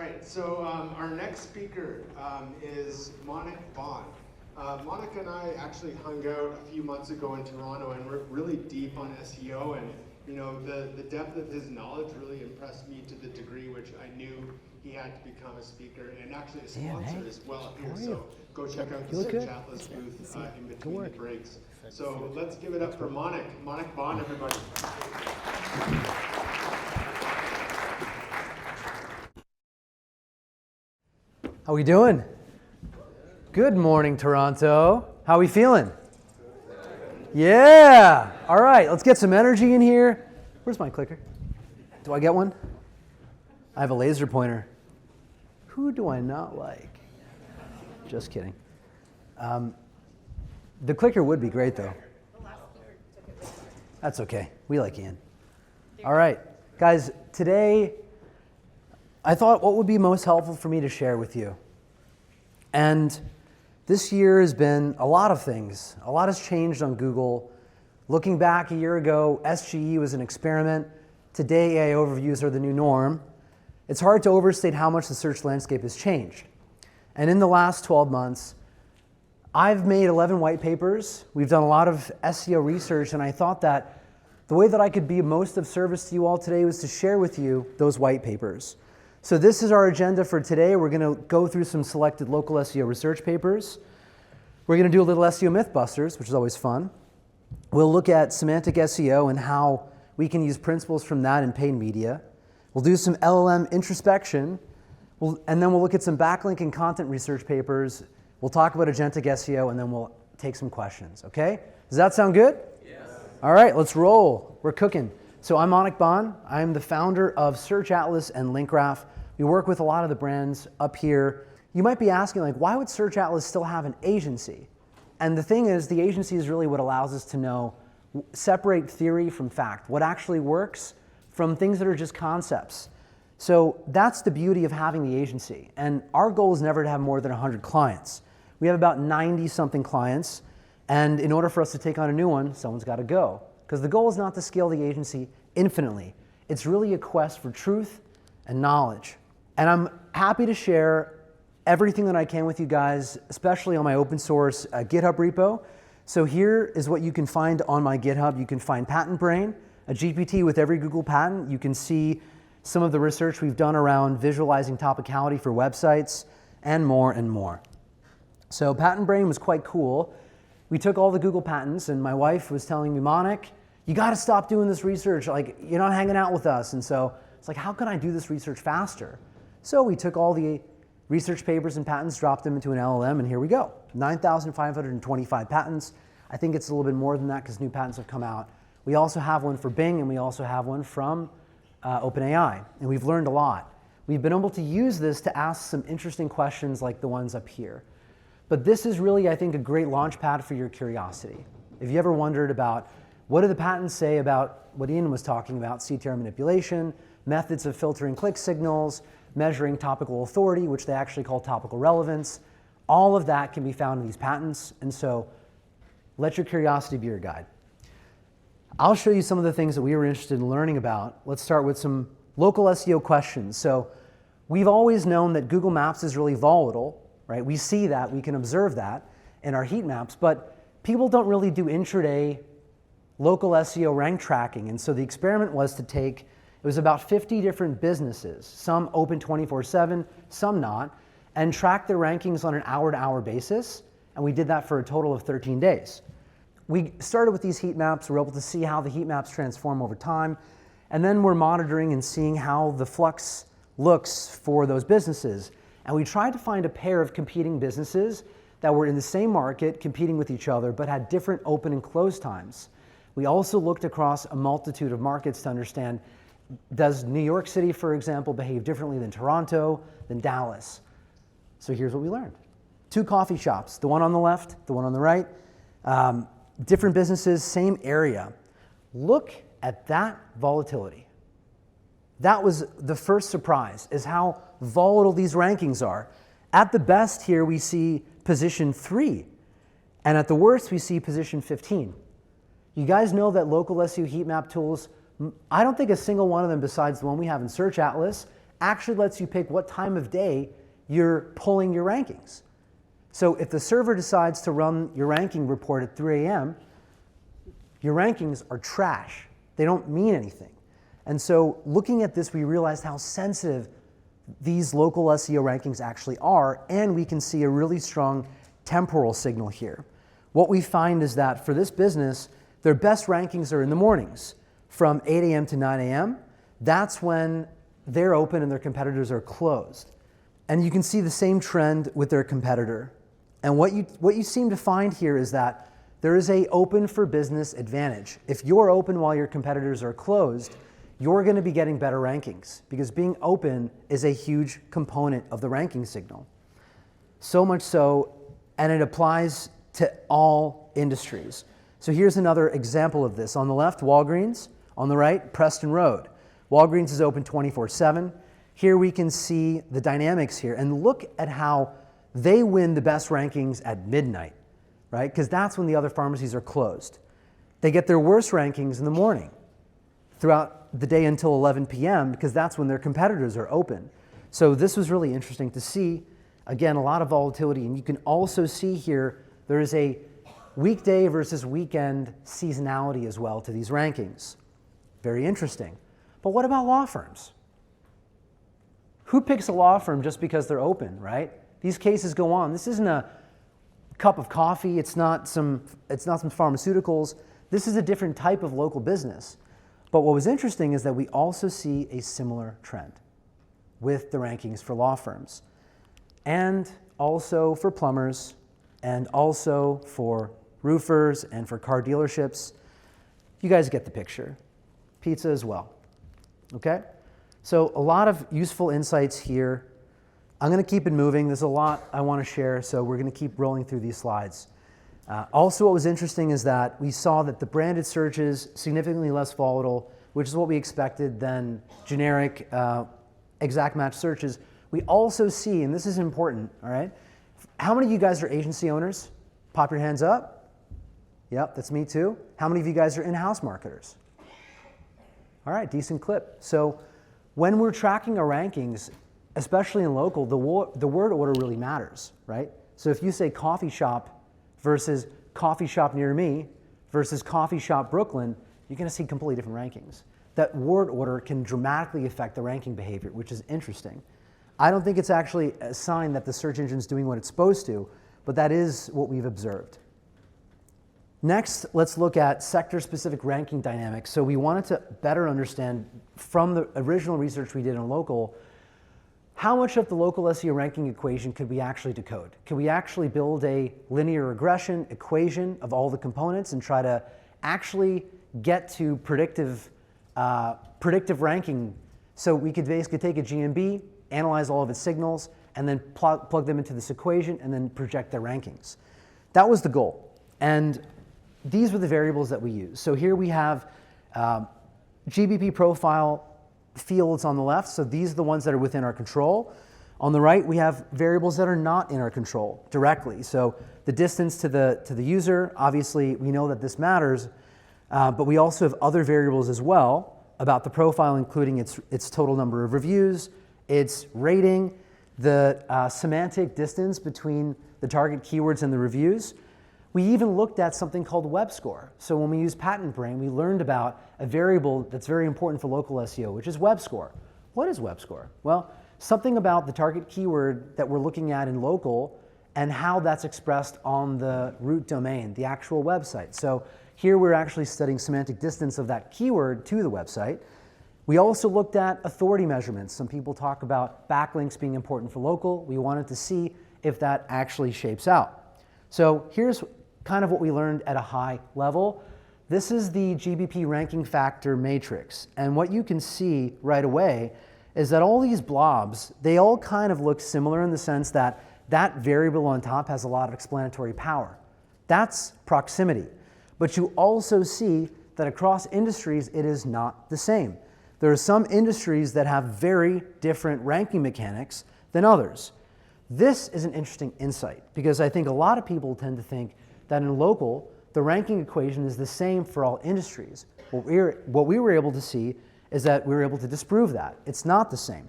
right, so our next speaker is Monica Bond. Monica and I actually hung out a few months ago in Toronto, and we're really deep on SEO, and you know the depth of his knowledge really impressed me to the degree which I knew he had to become a speaker and actually a sponsor as well here. So go check out the Search Atlas booth in between the breaks. So let's give it up for Monica Bond, everybody. How we doing? Good morning, Toronto. How we feeling? Yeah. All right, let's get some energy in here. Where's my clicker? Do I get one? I have a laser pointer. Who do I not like? Just kidding. The clicker would be great, though. That's okay. We like Ian. All right, guys, today I thought what would be most helpful for me to share with you. And this year has been a lot of things. A lot has changed on Google. Looking back a year ago, SGE was an experiment. Today, AI overviews are the new norm. It's hard to overstate how much the search landscape has changed. And in the last 12 months, I've made 11 white papers. We've done a lot of SEO research, and I thought that the way that I could be most of service to you all today was to share with you those white papers. So this is our agenda for today. We're going to go through some selected local SEO research papers. We're going to do a little SEO Mythbusters, which is always fun. We'll look at semantic SEO and how we can use principles from that in paid media. We'll do some LLM introspection, and then we'll look at some backlink and content research papers. We'll talk about Agentic SEO, and then we'll take some questions, okay? Does that sound good? Yes. All right, let's roll. We're cooking. So I'm Monica Bond. I'm the founder of Search Atlas and LinkGraph. We work with a lot of the brands up here. You might be asking, like, why would Search Atlas still have an agency? And the thing is, the agency is really what allows us to know, separate theory from fact, what actually works from things that are just concepts. So that's the beauty of having the agency. And our goal is never to have more than 100 clients. We have about 90-something clients. And in order for us to take on a new one, someone's got to go. Because the goal is not to scale the agency infinitely. It's really a quest for truth and knowledge. And I'm happy to share everything that I can with you guys, especially on my open source GitHub repo. So here is what you can find on my GitHub. You can find Patent Brain, a GPT with every Google patent. You can see some of the research we've done around visualizing topicality for websites, and more and more. So Patent Brain was quite cool. We took all the Google patents, and my wife was telling me, Monica, you got to stop doing this research. Like, you're not hanging out with us. And so it's like, how can I do this research faster? So we took all the research papers and patents, dropped them into an LLM, and here we go. 9,525 patents. I think it's a little bit more than that because new patents have come out. We also have one for Bing, and we also have one from OpenAI, and we've learned a lot. We've been able to use this to ask some interesting questions like the ones up here. But this is really, I think, a great launch pad for your curiosity. If you ever wondered about what do the patents say about what Ian was talking about, CTR manipulation, methods of filtering click signals, measuring topical authority, which they actually call topical relevance, all of that can be found in these patents. And so let your curiosity be your guide. I'll show you some of the things that we were interested in learning about. Let's start with some local SEO questions. So we've always known that Google Maps is really volatile, right? We see that, we can observe that in our heat maps, but people don't really do intraday local SEO rank tracking. And so the experiment was to take, it was about 50 different businesses, some open 24/7, some not, and track their rankings on an hour-to-hour basis. And we did that for a total of 13 days. We started with these heat maps. We were able to see how the heat maps transform over time. And then we're monitoring and seeing how the flux looks for those businesses. And we tried to find a pair of competing businesses that were in the same market, competing with each other, but had different open and close times. We also looked across a multitude of markets to understand, does New York City, for example, behave differently than Toronto, than Dallas? So here's what we learned. 2 coffee shops, the one on the left, the one on the right, different businesses, same area. Look at that volatility. That was the first surprise, is how volatile these rankings are. At the best here, we see position 3, and at the worst, we see position 15. You guys know that local SEO heat map tools, I don't think a single one of them besides the one we have in Search Atlas actually lets you pick what time of day you're pulling your rankings. So if the server decides to run your ranking report at 3 a.m., your rankings are trash. They don't mean anything. And so looking at this, we realized how sensitive these local SEO rankings actually are, and we can see a really strong temporal signal here. What we find is that for this business, their best rankings are in the mornings from 8 a.m. to 9 a.m. That's when they're open and their competitors are closed. And you can see the same trend with their competitor. And what you seem to find here is that there is a open for business advantage. If you're open while your competitors are closed, you're going to be getting better rankings because being open is a huge component of the ranking signal. So much so, and it applies to all industries. So here's another example of this. On the left, Walgreens. On the right, Preston Road. Walgreens is open 24/7. Here we can see the dynamics here. And look at how they win the best rankings at midnight, right? Because that's when the other pharmacies are closed. They get their worst rankings in the morning throughout the day until 11 p.m. because that's when their competitors are open. So this was really interesting to see. Again, a lot of volatility. And you can also see here there is a weekday versus weekend seasonality as well to these rankings. Very interesting. But what about law firms? Who picks a law firm just because they're open, right? These cases go on. This isn't a cup of coffee. It's not some pharmaceuticals. This is a different type of local business. But what was interesting is that we also see a similar trend with the rankings for law firms and also for plumbers and also for roofers and for car dealerships. You guys get the picture. Pizza as well. Okay? So a lot of useful insights here. I'm going to keep it moving. There's a lot I want to share, so we're going to keep rolling through these slides. Also, what was interesting is that we saw that the branded search is significantly less volatile, which is what we expected, than generic exact match searches. We also see, and this is important, all right? How many of you guys are agency owners? Pop your hands up. Yep, that's me too. How many of you guys are in-house marketers? All right, decent clip. So when we're tracking our rankings, especially in local, the word order really matters, right? So if you say coffee shop versus coffee shop near me versus coffee shop Brooklyn, you're going to see completely different rankings. That word order can dramatically affect the ranking behavior, which is interesting. I don't think it's actually a sign that the search engine's doing what it's supposed to, but that is what we've observed. Next, let's look at sector-specific ranking dynamics. So we wanted to better understand from the original research we did on local, how much of the local SEO ranking equation could we actually decode? Could we actually build a linear regression equation of all the components and try to actually get to predictive ranking? So we could basically take a GMB, analyze all of its signals, and then plug them into this equation and then project their rankings. That was the goal. And these were the variables that we used. So here we have GBP profile fields on the left. So these are the ones that are within our control. On the right, we have variables that are not in our control directly. So the distance to the user, obviously we know that this matters, but we also have other variables as well about the profile, including its total number of reviews, its rating, the semantic distance between the target keywords and the reviews. We even looked at something called web score. So when we used Patent Brain, we learned about a variable that's very important for local SEO, which is web score. What is web score? Well, something about the target keyword that we're looking at in local and how that's expressed on the root domain, the actual website. So here we're actually studying semantic distance of that keyword to the website. We also looked at authority measurements. Some people talk about backlinks being important for local. We wanted to see if that actually shapes out. So here's kind of what we learned at a high level. This is the GBP ranking factor matrix. And what you can see right away is that all these blobs, they all kind of look similar in the sense that that variable on top has a lot of explanatory power. That's proximity. But you also see that across industries, it is not the same. There are some industries that have very different ranking mechanics than others. This is an interesting insight because I think a lot of people tend to think that in local, the ranking equation is the same for all industries. What we were able to see is that we were able to disprove that. It's not the same.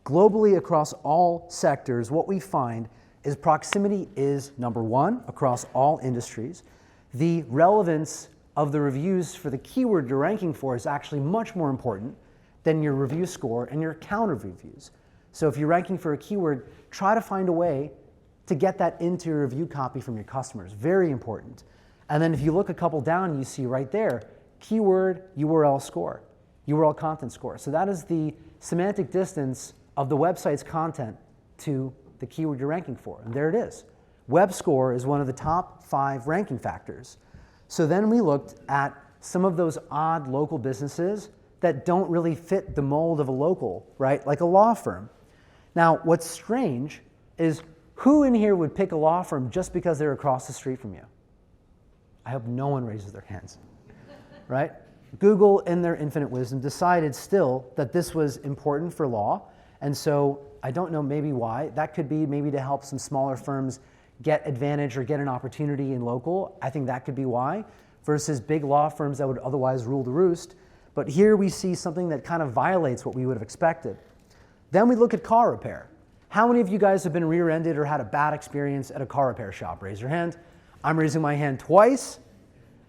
globally across all sectors, what we find is proximity is number one across all industries. The relevance of the reviews for the keyword you're ranking for is actually much more important than your review score and your count of reviews. So if you're ranking for a keyword, try to find a way to get that into your review copy from your customers. Very important. And then if you look a couple down, you see right there, keyword URL score, URL content score. So that is the semantic distance of the website's content to the keyword you're ranking for. And there it is. Web score is one of the top 5 ranking factors. So then we looked at some of those odd local businesses that don't really fit the mold of a local, right? Like a law firm. Now, what's strange is who in here would pick a law firm just because they're across the street from you? I hope no one raises their hands, right? Google, in their infinite wisdom, decided still that this was important for law. And so I don't know maybe why. That could be maybe to help some smaller firms get advantage or get an opportunity in local. I think that could be why, versus big law firms that would otherwise rule the roost. But here we see something that kind of violates what we would have expected. Then we look at car repair. How many of you guys have been rear-ended or had a bad experience at a car repair shop? Raise your hand. I'm raising my hand twice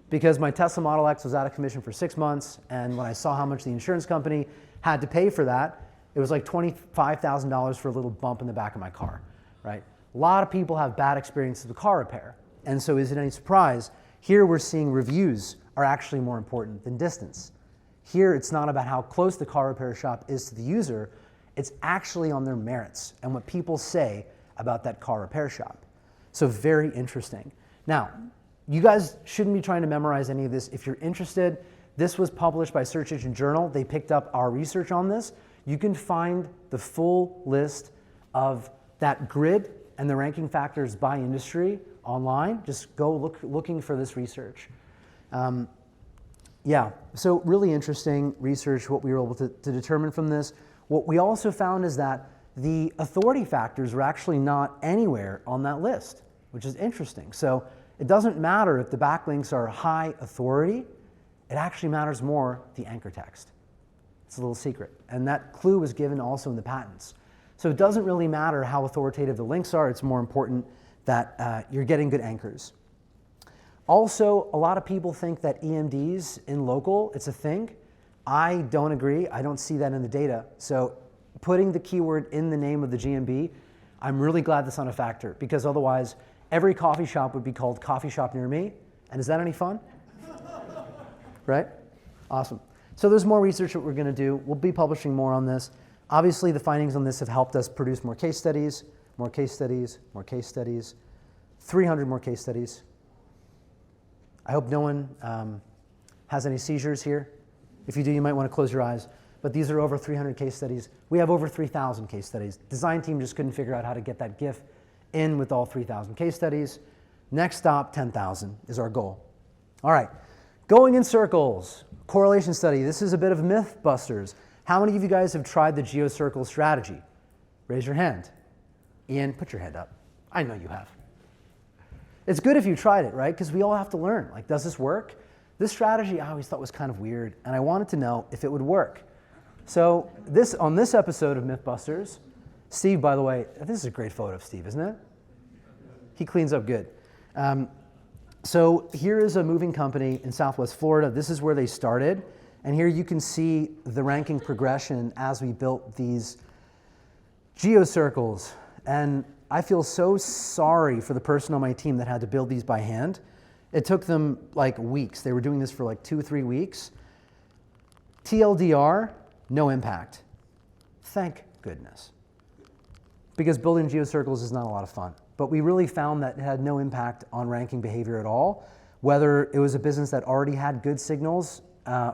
because my Tesla Model X was out of commission for 6 months, and when I saw how much the insurance company had to pay for that, it was like $25,000 for a little bump in the back of my car, right? A lot of people have bad experiences with car repair. And so is it any surprise? Here we're seeing reviews are actually more important than distance. Here it's not about how close the car repair shop is to the user, it's actually on their merits and what people say about that car repair shop. So very interesting. Now, you guys shouldn't be trying to memorize any of this. If you're interested, this was published by Search Engine Journal. They picked up our research on this. You can find the full list of that grid and the ranking factors by industry online. Just go looking for this research. Yeah, so really interesting research, what we were able to determine from this. What we also found is that the authority factors were actually not anywhere on that list, which is interesting. So it doesn't matter if the backlinks are high authority, it actually matters more the anchor text. It's a little secret. And that clue was given also in the patents. So it doesn't really matter how authoritative the links are, it's more important that you're getting good anchors. Also, a lot of people think that EMDs in local, it's a thing. I don't agree. I don't see that in the data. So putting the keyword in the name of the GMB, I'm really glad that's not a factor, because otherwise every coffee shop would be called Coffee Shop Near Me. And is that any fun? Right? Awesome. So there's more research that we're going to do. We'll be publishing more on this. Obviously, the findings on this have helped us produce more case studies, more case studies, more case studies, 300 more case studies. I hope no one has any seizures here. If you do, you might want to close your eyes. But these are over 300 case studies. We have over 3,000 case studies. Design team just couldn't figure out how to get that GIF in with all 3,000 case studies. Next stop, 10,000 is our goal. All right, going in circles. Correlation study. This is a bit of myth busters. How many of you guys have tried the GeoCircle strategy? Raise your hand. Ian, put your hand up. I know you have. It's good if you tried it, right? Because we all have to learn. Like, does this work? This strategy I always thought was kind of weird, and I wanted to know if it would work. So on this episode of Mythbusters, Steve, by the way, this is a great photo of Steve, isn't it? He cleans up good. So here is a moving company in Southwest Florida. This is where they started. And here you can see the ranking progression as we built these GeoCircles. And I feel so sorry for the person on my team that had to build these by hand. It took them like weeks. They were doing this for like 2 or 3 weeks. TLDR, no impact. Thank goodness. Because building GeoCircles is not a lot of fun. But we really found that it had no impact on ranking behavior at all. Whether it was a business that already had good signals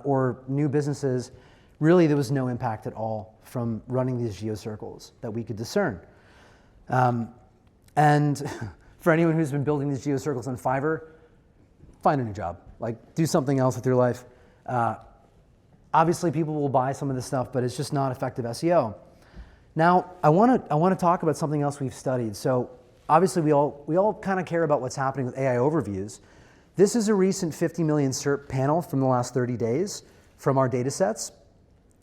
or new businesses, really there was no impact at all from running these GeoCircles that we could discern. And for anyone who's been building these GeoCircles on Fiverr, find a new job. Like, do something else with your life. Obviously, people will buy some of this stuff, but it's just not effective SEO. Now, I want to talk about something else we've studied. So, obviously, we all kind of care about what's happening with AI overviews. This is a recent 50 million SERP panel from the last 30 days from our data sets.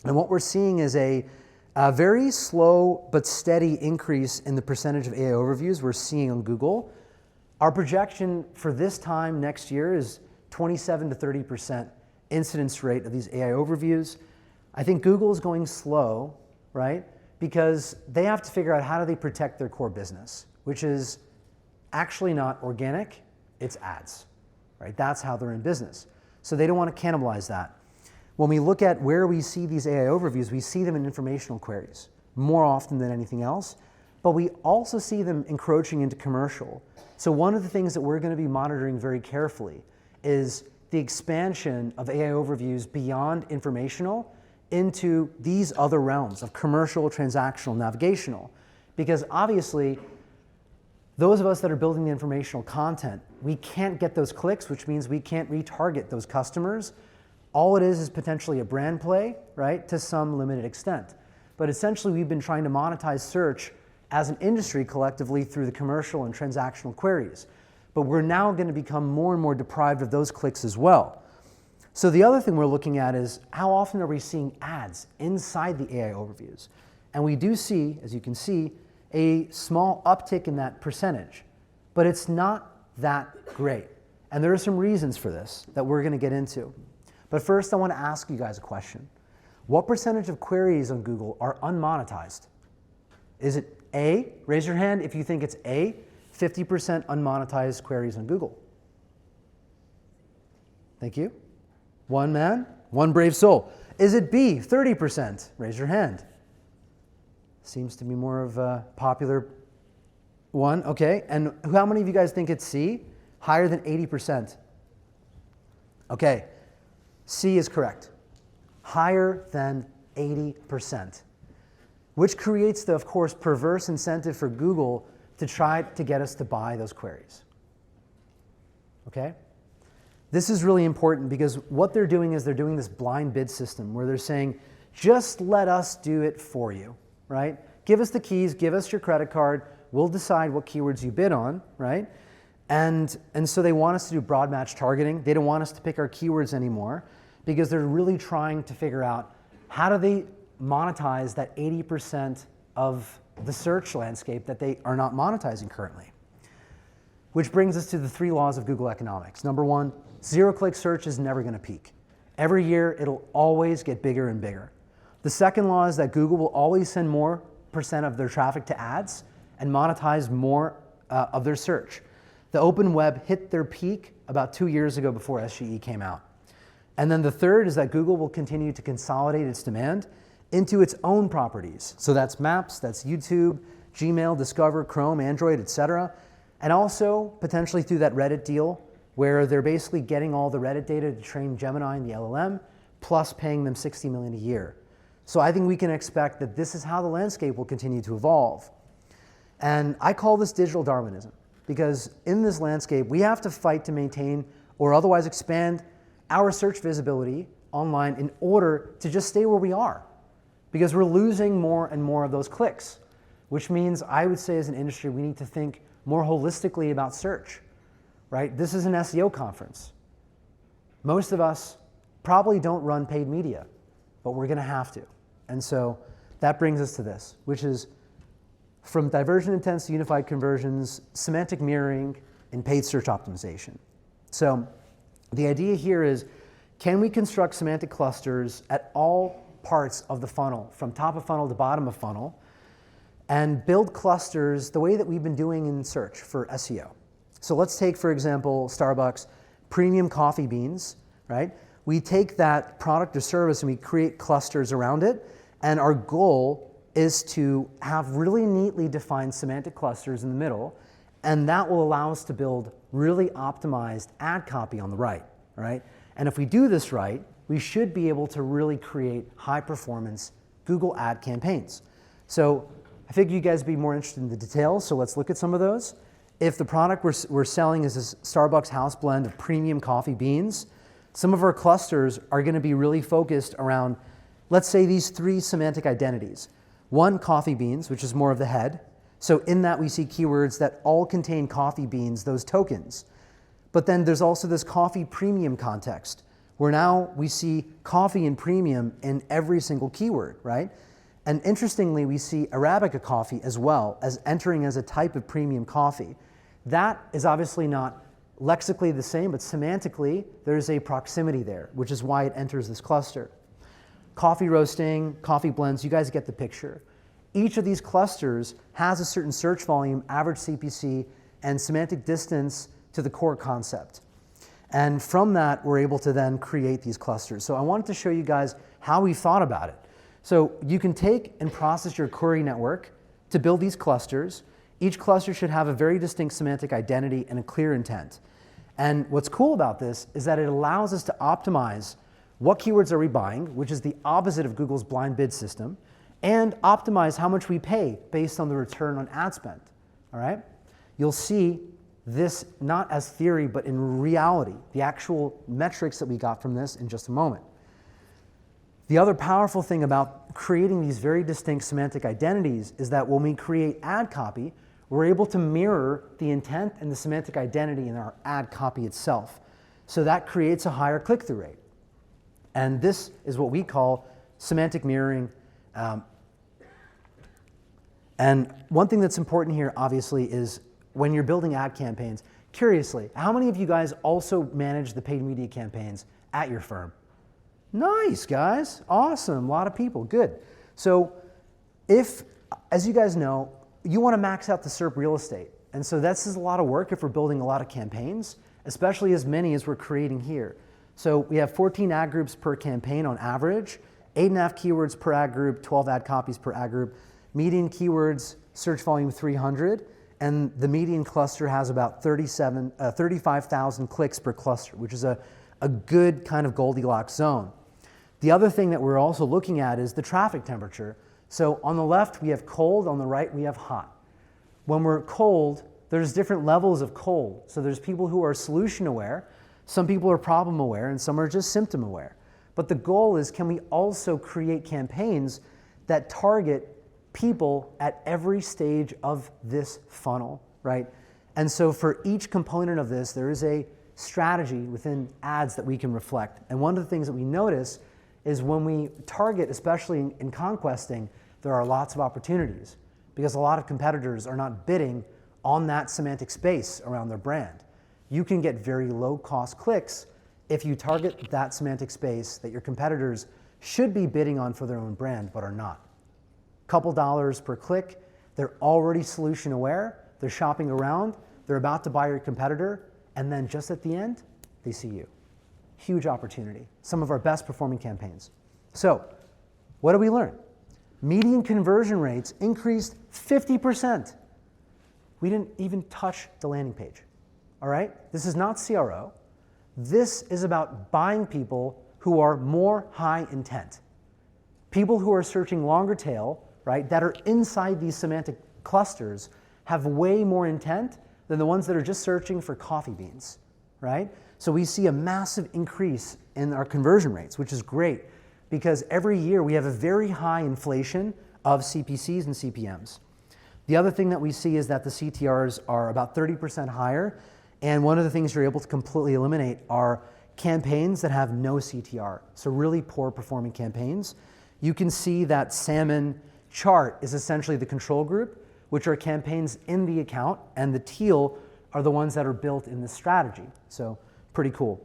And what we're seeing is a A very slow but steady increase in the percentage of AI overviews we're seeing on Google. Our projection for this time next year is 27 to 30% incidence rate of these AI overviews. I think Google is going slow, right? Because they have to figure out how do they protect their core business, which is actually not organic, it's ads, right? That's how they're in business. So they don't want to cannibalize that. When we look at where we see these AI overviews, we see them in informational queries more often than anything else, but we also see them encroaching into commercial. So one of the things that we're going to be monitoring very carefully is the expansion of AI overviews beyond informational into these other realms of commercial, transactional, navigational. Because obviously, those of us that are building the informational content, we can't get those clicks, which means we can't retarget those customers. All it is potentially a brand play, right, to some limited extent. But essentially, we've been trying to monetize search as an industry collectively through the commercial and transactional queries. But we're now going to become more and more deprived of those clicks as well. So the other thing we're looking at is how often are we seeing ads inside the AI overviews? And we do see, as you can see, a small uptick in that percentage. But it's not that great. And there are some reasons for this that we're going to get into. But first, I want to ask you guys a question. What percentage of queries on Google are unmonetized? Is it A? Raise your hand if you think it's A, 50% unmonetized queries on Google. Thank you. One man, one brave soul. Is it B, 30%? Raise your hand. Seems to be more of a popular one. Okay, and how many of you guys think it's C? Higher than 80%. Okay. C is correct. Higher than 80%, which creates the, of course, perverse incentive for Google to try to get us to buy those queries. Okay? This is really important because what they're doing is they're doing this blind bid system where they're saying, just let us do it for you, right? Give us the keys, give us your credit card, we'll decide what keywords you bid on, right? And so they want us to do broad match targeting. They don't want us to pick our keywords anymore because they're really trying to figure out how do they monetize that 80% of the search landscape that they are not monetizing currently. Which brings us to the 3 laws of Google economics. Number 1, zero-click search is never going to peak. Every year, it'll always get bigger and bigger. The second law is that Google will always send more % of their traffic to ads and monetize more of their search. The open web hit their peak about 2 years ago before SGE came out. And then the third is that Google will continue to consolidate its demand into its own properties. So that's Maps, that's YouTube, Gmail, Discover, Chrome, Android, etc. And also potentially through that Reddit deal where they're basically getting all the Reddit data to train Gemini and the LLM, plus paying them $60 million a year. So I think we can expect that this is how the landscape will continue to evolve. And I call this digital Darwinism because in this landscape, we have to fight to maintain or otherwise expand our search visibility online in order to just stay where we are because we're losing more and more of those clicks, which means I would say as an industry, we need to think more holistically about search, right? This is an SEO conference. Most of us probably don't run paid media, but we're going to have to. And so that brings us to this, which is from diversion intents to unified conversions, semantic mirroring, and paid search optimization. So the idea here is, can we construct semantic clusters at all parts of the funnel, from top of funnel to bottom of funnel, and build clusters the way that we've been doing in search for SEO? So let's take, for example, Starbucks premium coffee beans, right? We take that product or service and we create clusters around it, and our goal is to have really neatly defined semantic clusters in the middle, and that will allow us to build really optimized ad copy on the right, right? And if we do this right, we should be able to really create high-performance Google ad campaigns. So I figure you guys would be more interested in the details, so let's look at some of those. If the product we're selling is this Starbucks house blend of premium coffee beans, some of our clusters are going to be really focused around, let's say, these 3 semantic identities. 1, coffee beans, which is more of the head. So in that we see keywords that all contain coffee beans, those tokens. But then there's also this coffee premium context, where now we see coffee and premium in every single keyword, right? And interestingly, we see Arabica coffee as well as entering as a type of premium coffee. That is obviously not lexically the same, but semantically, there's a proximity there, which is why it enters this cluster. Coffee roasting, coffee blends, you guys get the picture. Each of these clusters has a certain search volume, average CPC, and semantic distance to the core concept. And from that, we're able to then create these clusters. So I wanted to show you guys how we thought about it. So you can take and process your query network to build these clusters. Each cluster should have a very distinct semantic identity and a clear intent. And what's cool about this is that it allows us to optimize what keywords are we buying, which is the opposite of Google's blind bid system, and optimize how much we pay based on the return on ad spend. All right? You'll see this not as theory, but in reality, the actual metrics that we got from this in just a moment. The other powerful thing about creating these very distinct semantic identities is that when we create ad copy, we're able to mirror the intent and the semantic identity in our ad copy itself. So that creates a higher click-through rate. And this is what we call semantic mirroring. And one thing that's important here, obviously, is when you're building ad campaigns, curiously, how many of you guys also manage the paid media campaigns at your firm? Nice, guys. Awesome. A lot of people. Good. So if, as you guys know, you want to max out the SERP real estate. And so this is a lot of work if we're building a lot of campaigns, especially as many as we're creating here. So we have 14 ad groups per campaign on average, 8.5 keywords per ad group, 12 ad copies per ad group, median keywords, search volume 300, and the median cluster has about 35,000 clicks per cluster, which is a good kind of Goldilocks zone. The other thing that we're also looking at is the traffic temperature. So on the left, we have cold. On the right, we have hot. When we're cold, there's different levels of cold. So there's people who are solution aware, some people are problem aware, and some are just symptom aware. But the goal is, can we also create campaigns that target people at every stage of this funnel, right? And so for each component of this, there is a strategy within ads that we can reflect. And one of the things that we notice is when we target, especially in conquesting, there are lots of opportunities because a lot of competitors are not bidding on that semantic space around their brand. You can get very low cost clicks if you target that semantic space that your competitors should be bidding on for their own brand but are not. Couple dollars per click, they're already solution aware, they're shopping around, they're about to buy your competitor, and then just at the end, they see you. Huge opportunity. Some of our best performing campaigns. So, what do we learn? Median conversion rates increased 50%. We didn't even touch the landing page. All right? This is not CRO. This is about buying people who are more high intent. People who are searching longer tail, right, that are inside these semantic clusters have way more intent than the ones that are just searching for coffee beans, right? So we see a massive increase in our conversion rates, which is great because every year we have a very high inflation of CPCs and CPMs. The other thing that we see is that the CTRs are about 30% higher, and one of the things you're able to completely eliminate are campaigns that have no CTR, so really poor performing campaigns. You can see that salmon chart is essentially the control group, which are campaigns in the account, and the teal are the ones that are built in the strategy. So pretty cool.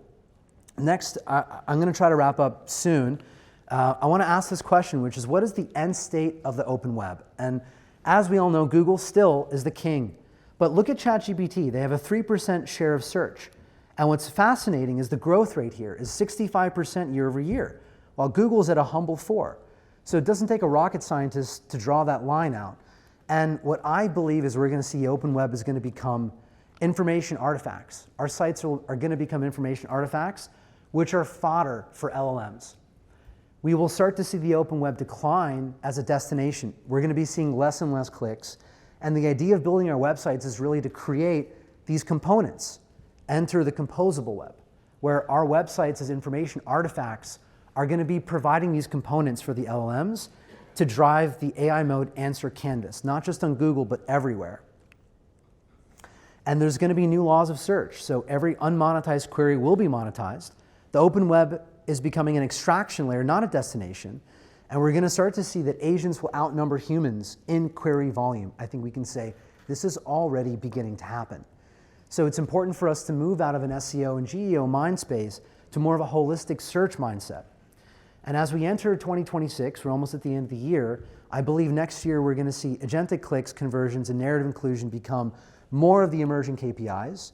Next, I'm going to try to wrap up soon. I want to ask this question, which is, what is the end state of the open web? And as we all know, Google still is the king. But look at ChatGPT. They have a 3% share of search. And what's fascinating is the growth rate here is 65% year over year, while Google's at a humble 4%. So it doesn't take a rocket scientist to draw that line out. And what I believe is we're going to see open web is going to become information artifacts. Our sites are going to become information artifacts, which are fodder for LLMs. We will start to see the open web decline as a destination. We're going to be seeing less and less clicks. And the idea of building our websites is really to create these components. Enter the composable web, where our websites as information artifacts are going to be providing these components for the LLMs to drive the AI mode answer canvas, not just on Google, but everywhere. And there's going to be new laws of search. So every unmonetized query will be monetized. The open web is becoming an extraction layer, not a destination. And we're going to start to see that agents will outnumber humans in query volume. I think we can say this is already beginning to happen. So it's important for us to move out of an SEO and GEO mind space to more of a holistic search mindset. And as we enter 2026, we're almost at the end of the year, I believe next year we're going to see agentic clicks, conversions, and narrative inclusion become more of the emerging KPIs.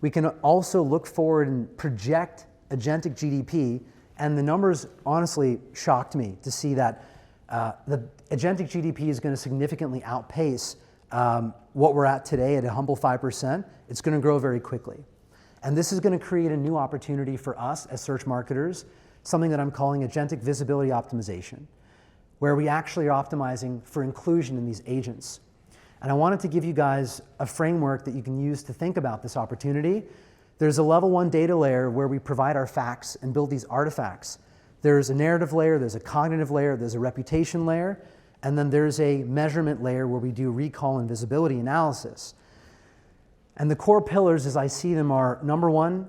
We can also look forward and project agentic GDP, and the numbers honestly shocked me to see that the agentic GDP is going to significantly outpace what we're at today at a humble 5%. It's going to grow very quickly. And this is going to create a new opportunity for us as search marketers, something that I'm calling agentic visibility optimization, where we actually are optimizing for inclusion in these agents. And I wanted to give you guys a framework that you can use to think about this opportunity. There's a level 1 data layer where we provide our facts and build these artifacts. There's a narrative layer, there's a cognitive layer, there's a reputation layer, and then there's a measurement layer where we do recall and visibility analysis. And the core pillars, as I see them, are number 1,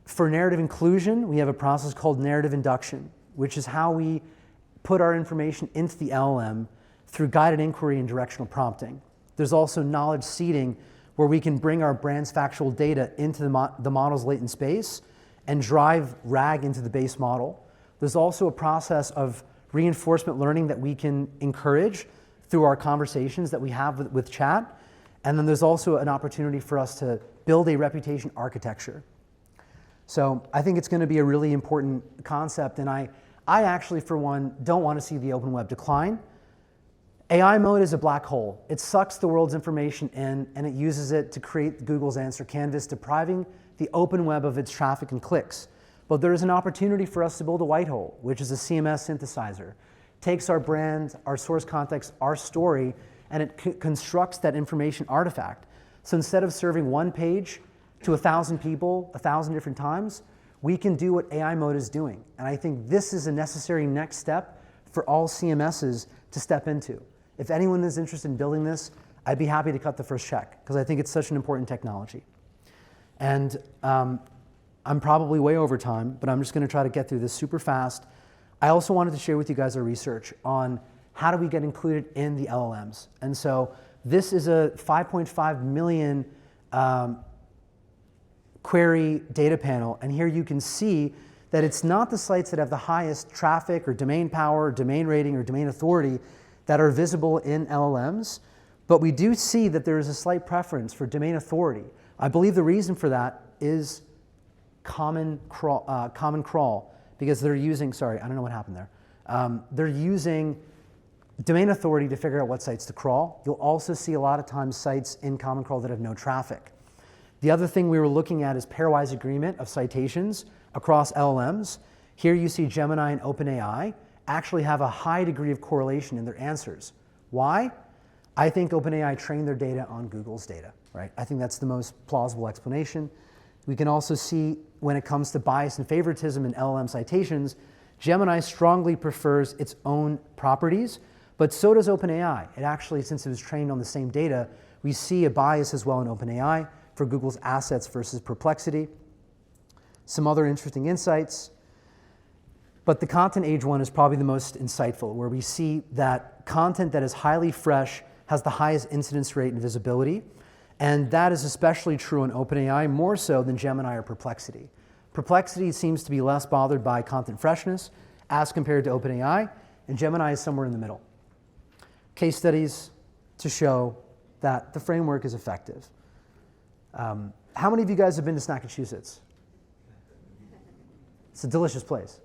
for narrative inclusion, we have a process called narrative induction, which is how we put our information into the LLM through guided inquiry and directional prompting. There's also knowledge seeding, where we can bring our brand's factual data into the model's latent space and drive RAG into the base model. There's also a process of reinforcement learning that we can encourage through our conversations that we have with chat. And then there's also an opportunity for us to build a reputation architecture. So I think it's going to be a really important concept, and I actually, for one, don't want to see the open web decline. AI mode is a black hole. It sucks the world's information in, and it uses it to create Google's answer canvas, depriving the open web of its traffic and clicks. But there is an opportunity for us to build a white hole, which is a CMS synthesizer. Takes our brand, our source context, our story, and it constructs that information artifact. So instead of serving one page to 1,000 people 1,000 different times, we can do what AI mode is doing. And I think this is a necessary next step for all CMSs to step into. If anyone is interested in building this, I'd be happy to cut the first check, because I think it's such an important technology. And I'm probably way over time, but I'm just going to try to get through this super fast. I also wanted to share with you guys our research on how do we get included in the LLMs. And so this is a 5.5 million query data panel, and here you can see that it's not the sites that have the highest traffic or domain power, or domain rating, or domain authority that are visible in LLMs, but we do see that there is a slight preference for domain authority. I believe the reason for that is common crawl, because they're using, sorry, I don't know what happened there. They're using domain authority to figure out what sites to crawl. You'll also see a lot of times sites in common crawl that have no traffic. The other thing we were looking at is pairwise agreement of citations across LLMs. Here you see Gemini and OpenAI actually have a high degree of correlation in their answers. Why? I think OpenAI trained their data on Google's data, right? I think that's the most plausible explanation. We can also see when it comes to bias and favoritism in LLM citations, Gemini strongly prefers its own properties, but so does OpenAI. It actually, since it was trained on the same data, we see a bias as well in OpenAI for Google's assets versus Perplexity. Some other interesting insights. But the content age one is probably the most insightful, where we see that content that is highly fresh has the highest incidence rate and visibility. And that is especially true in OpenAI, more so than Gemini or Perplexity. Perplexity seems to be less bothered by content freshness as compared to OpenAI, and Gemini is somewhere in the middle. Case studies to show that the framework is effective. How many of you guys have been to Snackachusetts? It's a delicious place.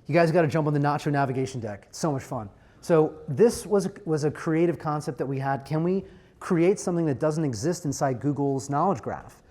You guys got to jump on the nacho navigation deck. It's so much fun. So this was a creative concept that we had. Can we create something that doesn't exist inside Google's knowledge graph?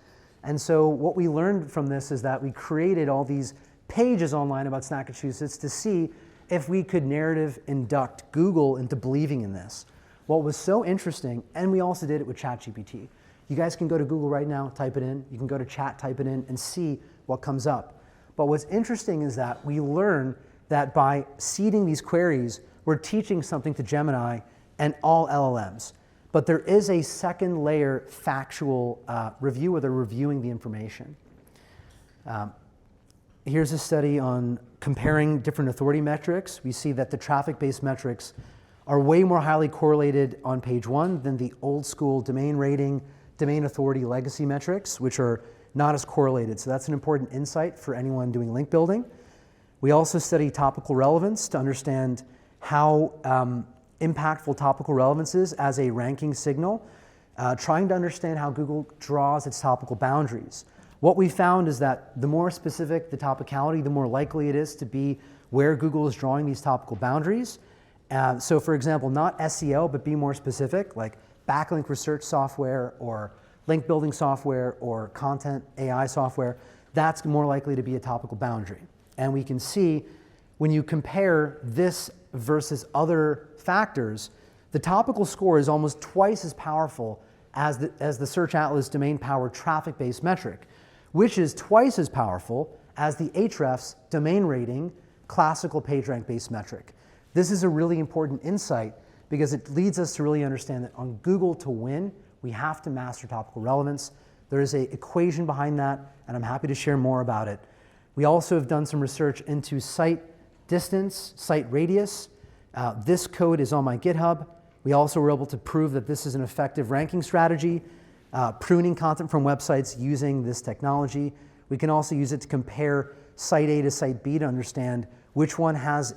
And so what we learned from this is that we created all these pages online about Snackachusetts to see if we could narrative induct Google into believing in this. What was so interesting, and we also did it with ChatGPT. You guys can go to Google right now, type it in. You can go to chat, type it in, and see what comes up. But what's interesting is that we learn that by seeding these queries, we're teaching something to Gemini and all LLMs. But there is a second layer factual review where they're reviewing the information. Here's a study on comparing different authority metrics. We see that the traffic-based metrics are way more highly correlated on page 1 than the old school domain rating, domain authority legacy metrics, which are not as correlated. So that's an important insight for anyone doing link building. We also study topical relevance to understand how impactful topical relevance is as a ranking signal, trying to understand how Google draws its topical boundaries. What we found is that the more specific the topicality, the more likely it is to be where Google is drawing these topical boundaries. So for example, not SEO, but be more specific, like backlink research software or link building software or content AI software, that's more likely to be a topical boundary. And we can see when you compare this versus other factors, the topical score is almost twice as powerful as the Search Atlas domain power traffic-based metric, which is twice as powerful as the Ahrefs domain rating classical PageRank-based metric. This is a really important insight because it leads us to really understand that on Google to win, we have to master topical relevance. There is an equation behind that, and I'm happy to share more about it. We also have done some research into site distance, site radius. This code is on my GitHub. We also were able to prove that this is an effective ranking strategy, pruning content from websites using this technology. We can also use it to compare site A to site B to understand which one has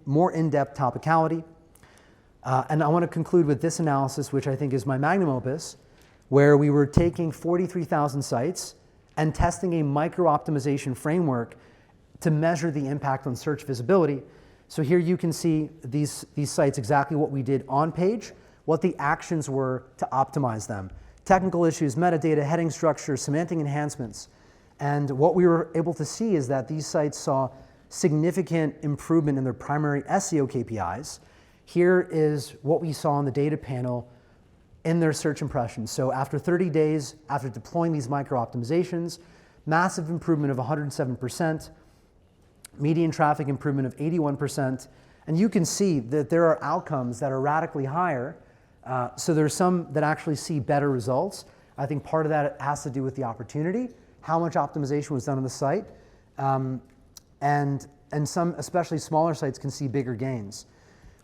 more in-depth topicality. And I want to conclude with this analysis, which I think is my magnum opus, where we were taking 43,000 sites and testing a micro-optimization framework to measure the impact on search visibility. So here you can see these sites, exactly what we did on page, what the actions were to optimize them. Technical issues, metadata, heading structure, semantic enhancements. And what we were able to see is that these sites saw significant improvement in their primary SEO KPIs. Here is what we saw on the data panel in their search impressions. So after 30 days, after deploying these micro-optimizations, massive improvement of 107%, median traffic improvement of 81%, and you can see that there are outcomes that are radically higher. So there's some that actually see better results. I think part of that has to do with the opportunity, how much optimization was done on the site, and some, especially smaller sites, can see bigger gains.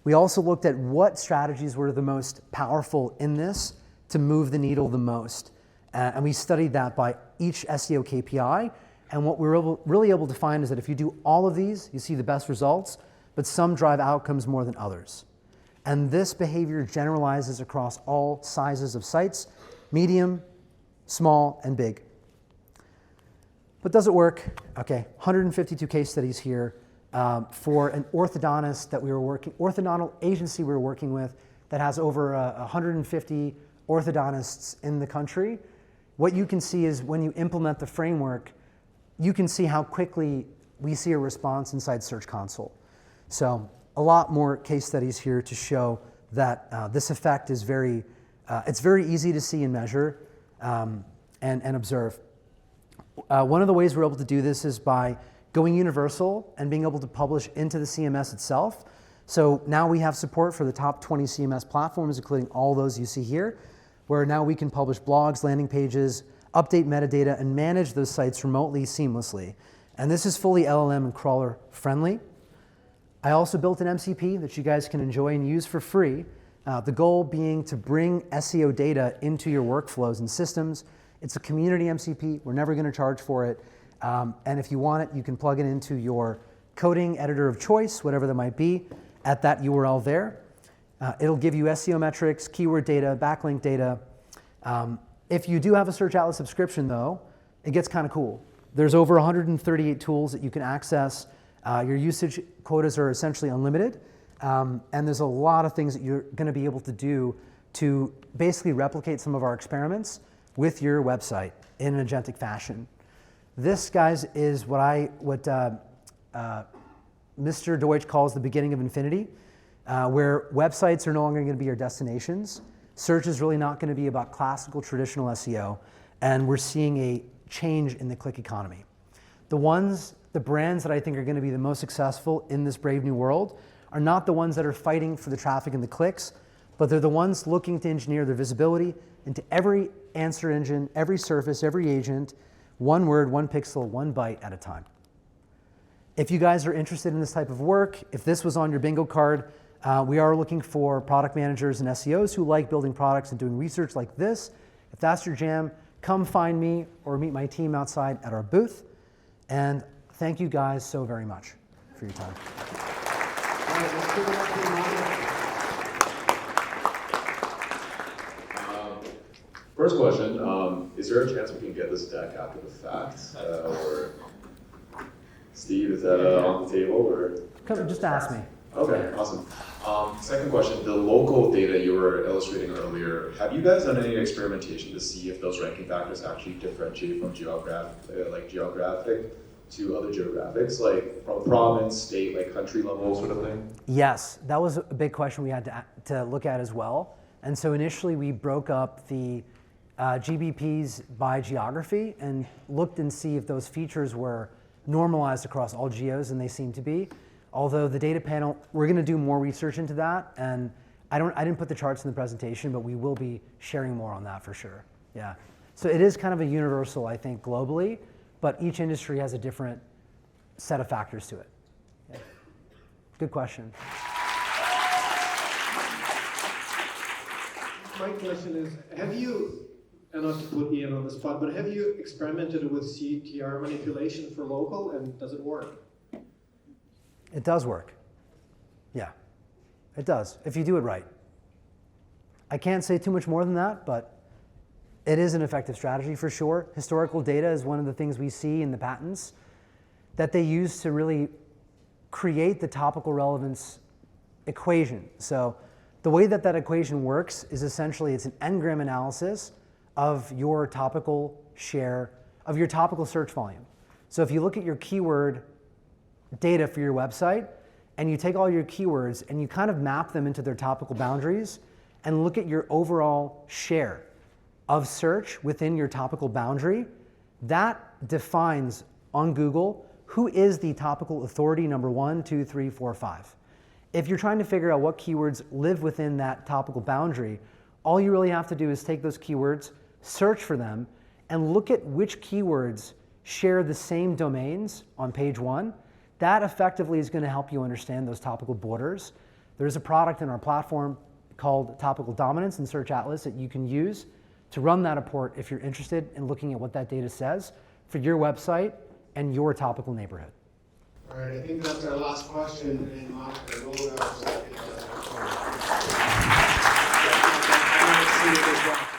We also looked at what strategies were the most powerful in this to move the needle the most. And we studied that by each SEO KPI. And what we were really able to find is that if you do all of these, you see the best results, but some drive outcomes more than others. And this behavior generalizes across all sizes of sites, medium, small, and big. But does it work? Okay, 152 case studies here. For an orthodontist that orthodontal agency we were working with that has over 150 orthodontists in the country. What you can see is when you implement the framework, you can see how quickly we see a response inside Search Console. So a lot more case studies here to show that this effect is it's very easy to see and measure and observe. One of the ways we're able to do this is by going universal and being able to publish into the CMS itself. So now we have support for the top 20 CMS platforms, including all those you see here, where now we can publish blogs, landing pages, update metadata, and manage those sites remotely, seamlessly. And this is fully LLM and crawler friendly. I also built an MCP that you guys can enjoy and use for free. The goal being to bring SEO data into your workflows and systems. It's a community MCP. We're never going to charge for it. And if you want it, you can plug it into your coding editor of choice, whatever that might be, at that URL there. It'll give you SEO metrics, keyword data, backlink data. If you do have a Search Atlas subscription, though, it gets kind of cool. There's over 138 tools that you can access. Your usage quotas are essentially unlimited. And there's a lot of things that you're going to be able to do to basically replicate some of our experiments with your website in an agentic fashion. This, guys, is what Mr. Deutsch calls the beginning of infinity, where websites are no longer going to be your destinations. Search is really not going to be about classical, traditional SEO, and we're seeing a change in the click economy. The brands that I think are going to be the most successful in this brave new world are not the ones that are fighting for the traffic and the clicks, but they're the ones looking to engineer their visibility into every answer engine, every surface, every agent, one word, one pixel, one byte at a time. If you guys are interested in this type of work, if this was on your bingo card, we are looking for product managers and SEOs who like building products and doing research like this. If that's your jam, come find me or meet my team outside at our booth. And thank you guys so very much for your time. All right, let's give it up to Monica. First question, is there a chance we can get this deck after the fact? Or Steve, is that on the table? Or? Come, just ask me. Okay, awesome. Second question, the local data you were illustrating earlier, have you guys done any experimentation to see if those ranking factors actually differentiate from geographic to other geographics, like from province, state, like country level sort of thing? Yes, that was a big question we had to look at as well. And so initially we broke up the GBPs by geography and looked and see if those features were normalized across all geos, and they seem to be. Although the data panel, we're going to do more research into that, and I didn't put the charts in the presentation, but we will be sharing more on that for sure. Yeah. So it is kind of a universal, I think, globally, but each industry has a different set of factors to it. Yeah. Good question. My question is, have you, and not to put Ian on the spot, but have you experimented with CTR manipulation for local, and does it work? It does work. Yeah, it does, if you do it right. I can't say too much more than that, but it is an effective strategy for sure. Historical data is one of the things we see in the patents that they use to really create the topical relevance equation. So the way that that equation works is essentially it's an n-gram analysis of your topical share, of your topical search volume. So if you look at your keyword data for your website, and you take all your keywords and you kind of map them into their topical boundaries and look at your overall share of search within your topical boundary, that defines on Google who is the topical authority number 1, 2, 3, 4, 5. If you're trying to figure out what keywords live within that topical boundary, all you really have to do is take those keywords, search for them, and look at which keywords share the same domains on page 1. That effectively is going to help you understand those topical borders. There's a product in our platform called Topical Dominance and Search Atlas that you can use to run that report if you're interested in looking at what that data says for your website and your topical neighborhood. All right, I think that's our last question. And Monica, roll it out.